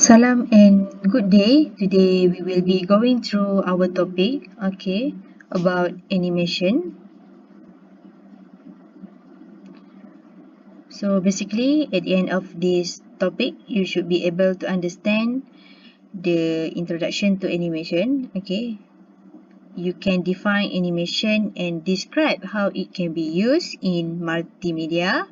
Salam and good day. Today we will be going through our topic, about animation. So basically, at the end of this topic, you should be able to understand the introduction to animation. You can define animation and describe how it can be used in multimedia.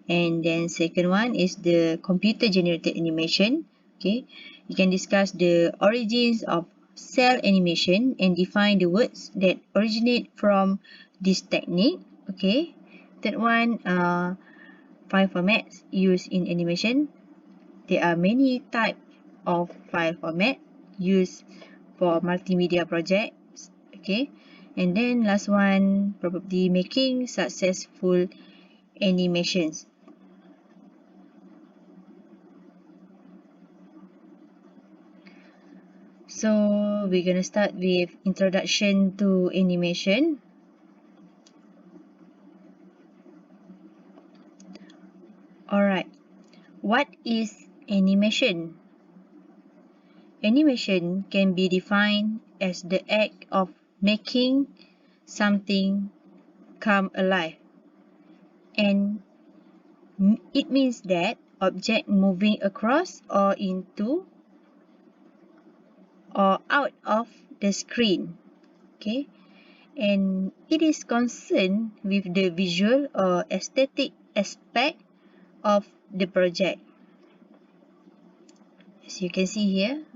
And then second one is the computer generated animation. You can discuss the origins of cell animation and define the words that originate from this technique. Third one, file formats used in animation. There are many types of file format used for multimedia projects. And then last one, probably making successful animations. So we're gonna start with introduction to animation. Alright, what is animation? Animation can be defined as the act of making something come alive, and it means that object moving across or into or out of the screen. And it is concerned with the visual or aesthetic aspect of the project. As you can see here,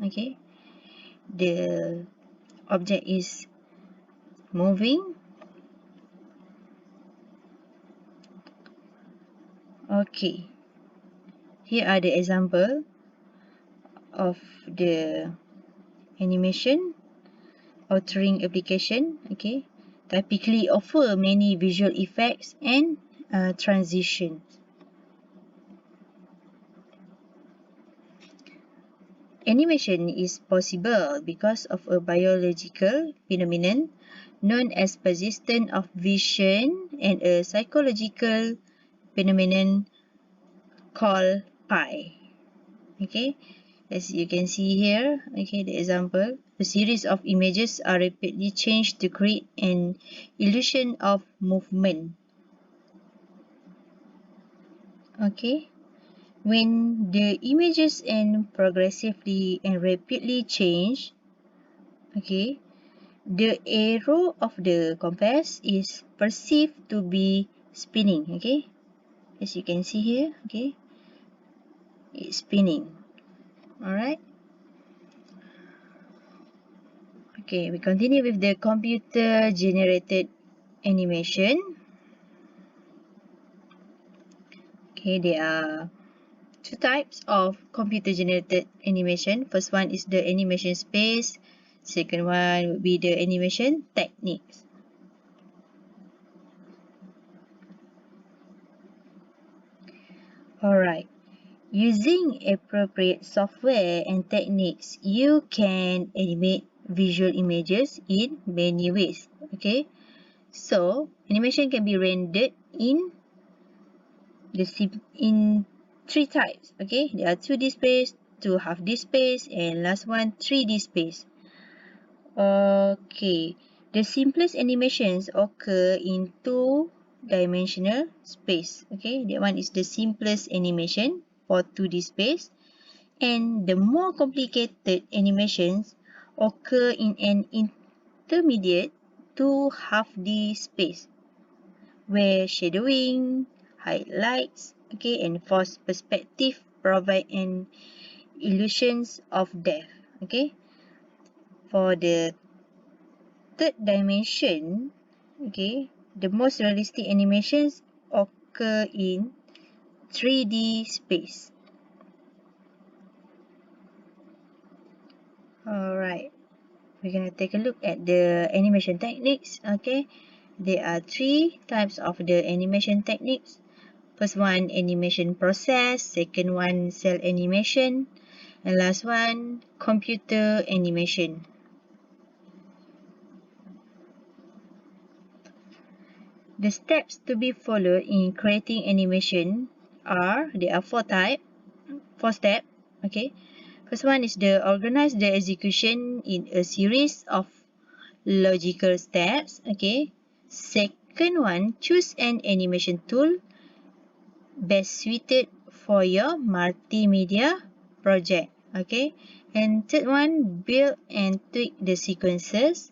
the object is moving. Here are the example of the animation authoring application. Typically offer many visual effects and transitions. Animation is possible because of a biological phenomenon known as persistence of vision and a psychological phenomenon called pi. As you can see here, the example, a series of images are rapidly changed to create an illusion of movement. When the images and progressively and rapidly change, the arrow of the compass is perceived to be spinning. As you can see here, it's spinning. Alright. We continue with the computer generated animation. There are two types of computer generated animation. First one is the animation space. Second one would be the animation techniques. Alright. Using appropriate software and techniques, you can animate visual images in many ways. So animation can be rendered in three types. There are 2D space, 2 half-D space, and last one 3D space. The simplest animations occur in 2-dimensional space. That one is the simplest animation for 2D space, and the more complicated animations occur in an intermediate to half-D space, where shadowing, highlights, and forced perspective provide an illusions of depth. For the third dimension, the most realistic animations occur in 3D space. Alright, we're going to take a look at the animation techniques. There are 3 types of the animation techniques. First one, animation process. Second one, cell animation. And last one, computer animation. The steps to be followed in creating animation are, there are 4 steps. First one is organize the execution in a series of logical steps. Okay. Second one, choose an animation tool best suited for your multimedia project. Okay. And third one, build and tweak the sequences.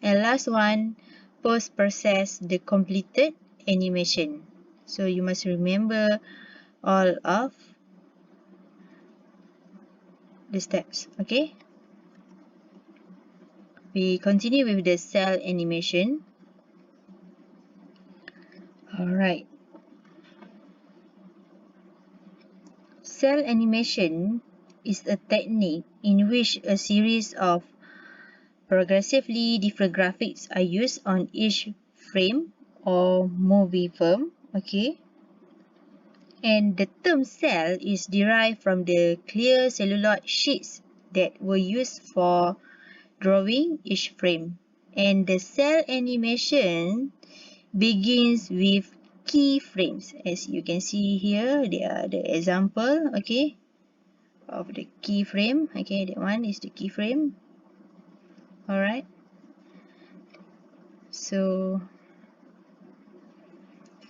And last one, post-process the completed animation. So you must remember all of the steps. Okay. We continue with the cell animation. Alright. Cell animation is a technique in which a series of progressively different graphics are used on each frame or movie film. Okay. And the term cell is derived from the clear celluloid sheets that were used for drawing each frame. And the cell animation begins with keyframes. As you can see here, they are the example, okay, of the keyframe. Okay, that one is the keyframe. Alright. So,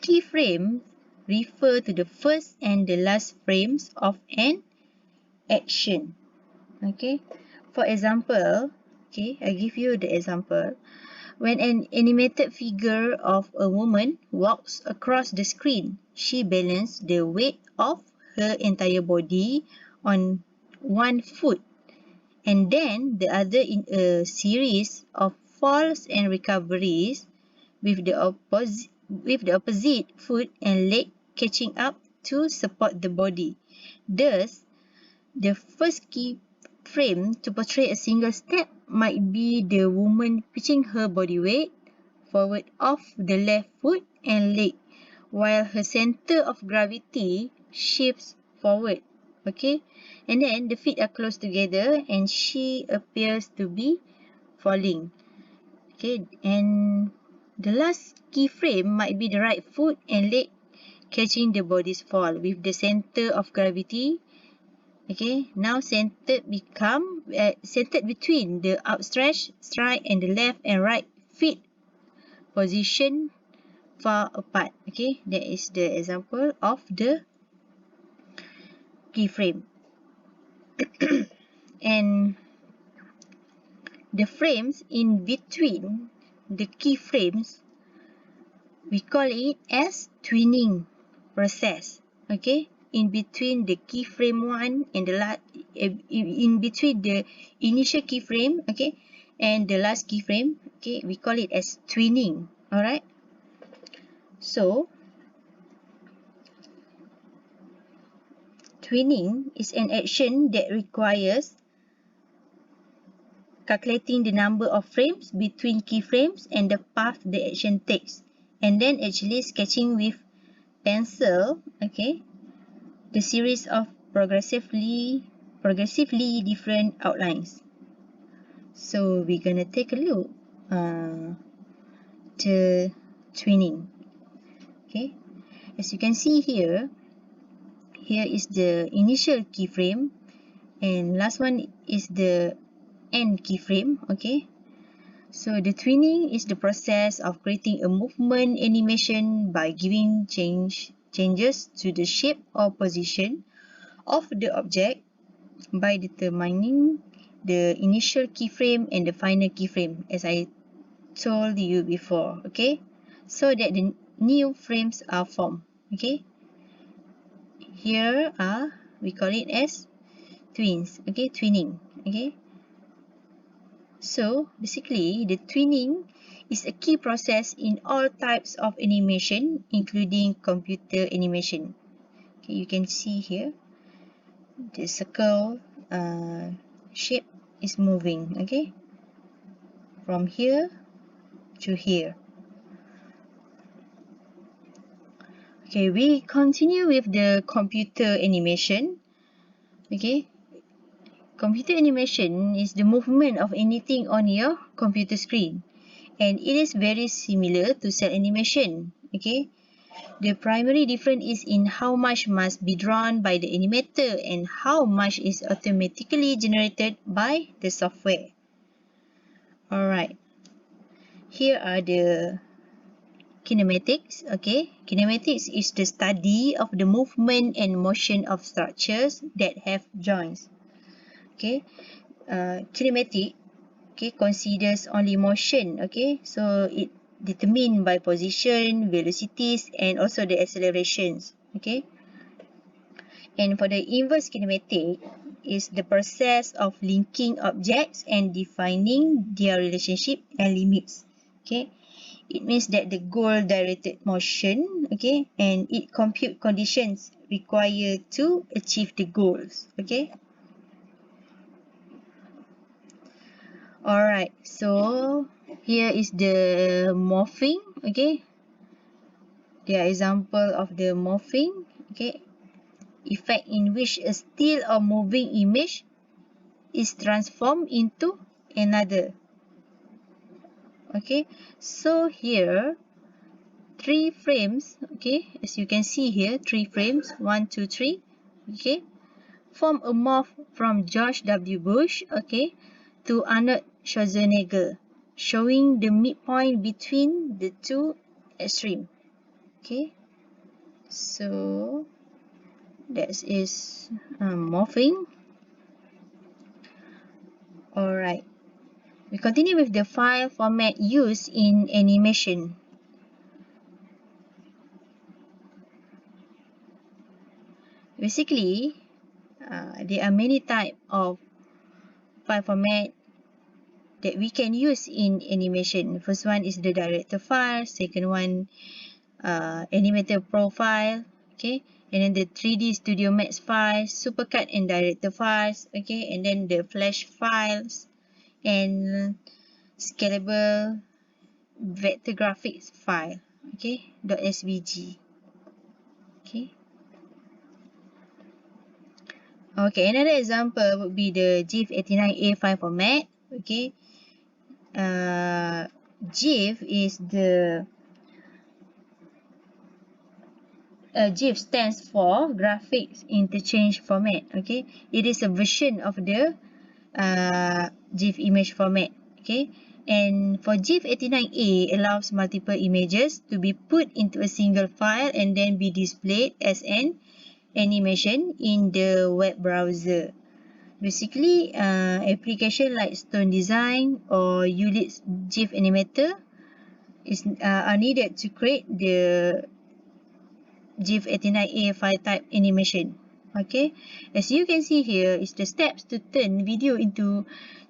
keyframes refer to the first and the last frames of an action. Okay. For example, okay, I give you the example. When an animated figure of a woman walks across the screen, she balances the weight of her entire body on one foot and then the other in a series of falls and recoveries with the opposite foot and leg catching up to support the body. Thus, the first key frame to portray a single step might be the woman pitching her body weight forward off the left foot and leg while her center of gravity shifts forward. Okay, and then the feet are close together and she appears to be falling. Okay, and the last keyframe might be the right foot and leg catching the body's fall with the center of gravity. Okay, now centered between the outstretched stride and the left and right feet position far apart. Okay, that is the example of the keyframe. And the frames in between the keyframes, we call it as twinning process. Okay, in between the keyframe one and the last, in between the initial keyframe, okay, and the last keyframe, okay, we call it as twinning. All right. So, twinning is an action that requires calculating the number of frames between keyframes and the path the action takes, and then actually sketching with pencil, okay, the series of progressively different outlines. So we're gonna take a look to twinning. Okay, as you can see here is the initial keyframe and last one is the end keyframe. Okay, so the twinning is the process of creating a movement animation by giving changes to the shape or position of the object by determining the initial keyframe and the final keyframe, as I told you before. Okay, so that the new frames are formed. Okay, here we call it as twins. Okay, twinning. Okay, so basically the twinning is a key process in all types of animation, including computer animation. Okay, you can see here the circle shape is moving, okay, from here to here. Okay, we continue with the computer animation. Okay, computer animation is the movement of anything on your computer screen, and it is very similar to cell animation. Okay, The primary difference is in how much must be drawn by the animator and how much is automatically generated by the software. Alright, here are the kinematics. Okay, kinematics is the study of the movement and motion of structures that have joints. Okay, kinematic, okay, considers only motion. Okay, so it determined by position, velocities, and also the accelerations. Okay, and for the inverse kinematic is the process of linking objects and defining their relationship and limits. Okay, it means that the goal directed motion, okay, and it compute conditions required to achieve the goals. Okay, alright, so here is the morphing. Okay, the example of the morphing. Okay, effect in which a still or moving image is transformed into another. Okay, so here 3 frames, okay, as you can see here, 3 frames, 1 2 3, okay, form a morph from George W. Bush, okay, to Arnold Schwarzenegger, showing the midpoint between the two extremes. Okay, so that is morphing. Alright, we continue with the file format used in animation. Basically, there are many types of file format that we can use in animation. First one is the director file. Second one, animator profile. Okay, and then the 3D Studio Max files, supercut and director files. Okay, and then the flash files and scalable vector graphics file. Okay, .svg. Okay. Okay, another example would be the GIF89A file format. Okay, GIF is the GIF stands for Graphics Interchange Format. Okay, it is a version of the GIF image format. Okay, and for GIF89A allows multiple images to be put into a single file and then be displayed as an animation in the web browser. Basically, application like Stone Design or Ulit's GIF Animator are needed to create the GIF89A file type animation. Okay, as you can see here is the steps to turn video into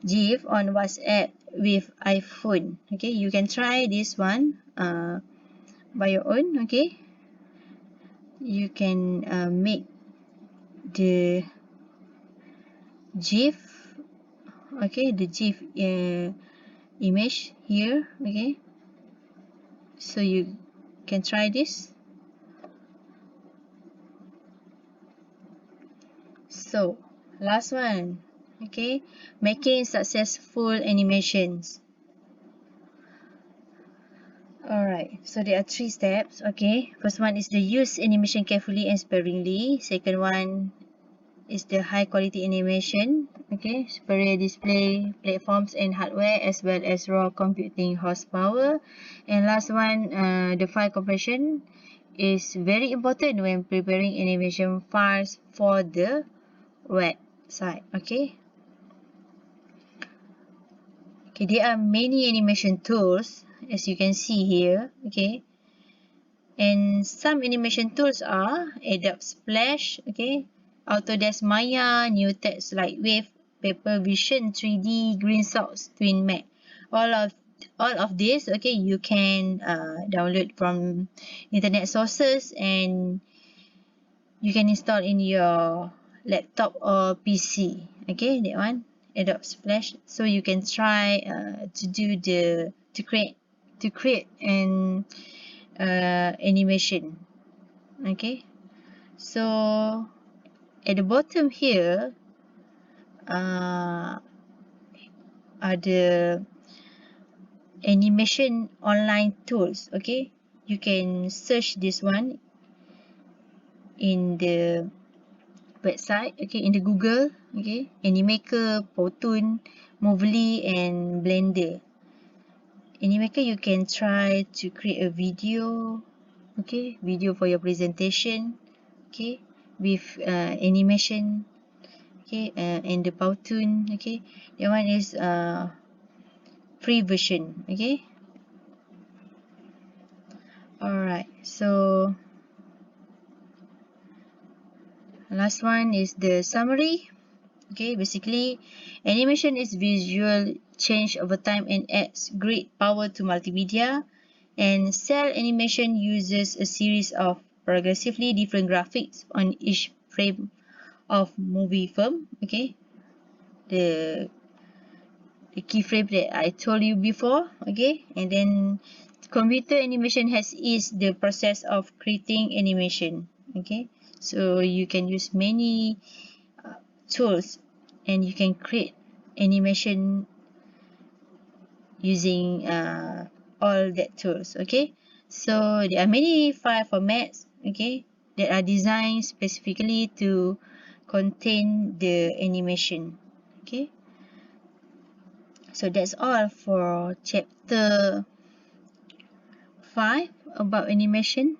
GIF on WhatsApp with iPhone. Okay, you can try this one by your own. Okay, you can make the GIF. Okay, the GIF image here. Okay, so you can try this. So last one, okay, making successful animations. Alright, so there are 3 steps. Okay, first one is the use animation carefully and sparingly. Second one is the high quality animation. Okay, superior display platforms and hardware as well as raw computing horsepower. And last one, the file compression is very important when preparing animation files for the website. Okay. Okay, there are many animation tools as you can see here. Okay, and some animation tools are Adobe Splash, okay, Autodesk Maya, New Text Lightwave, Paper Vision 3D, GreenSource, TwinMac. All of this, okay, you can download from internet sources and you can install in your laptop or PC. Okay, that one, Adobe Splash. So you can try to create an animation. Okay, so at the bottom here are the animation online tools. Okay, you can search this one in the website, okay, in the Google, okay, Animaker, Powtoon, Movely, and Blender. Animaker, you can try to create a video, okay, video for your presentation, okay, with animation, okay, and the Powtoon, okay, that one is free version, okay. Alright, so last one is the summary. Okay, basically, animation is visual change over time and adds great power to multimedia. And cell animation uses a series of progressively different graphics on each frame of movie film. Okay, the keyframe that I told you before. Okay, and then computer animation has eased the process of creating animation. Okay, so you can use many tools and you can create animation using all that tools. Okay, so there are many file formats, okay, that are designed specifically to contain the animation. Okay, so that's all for chapter 5 about animation.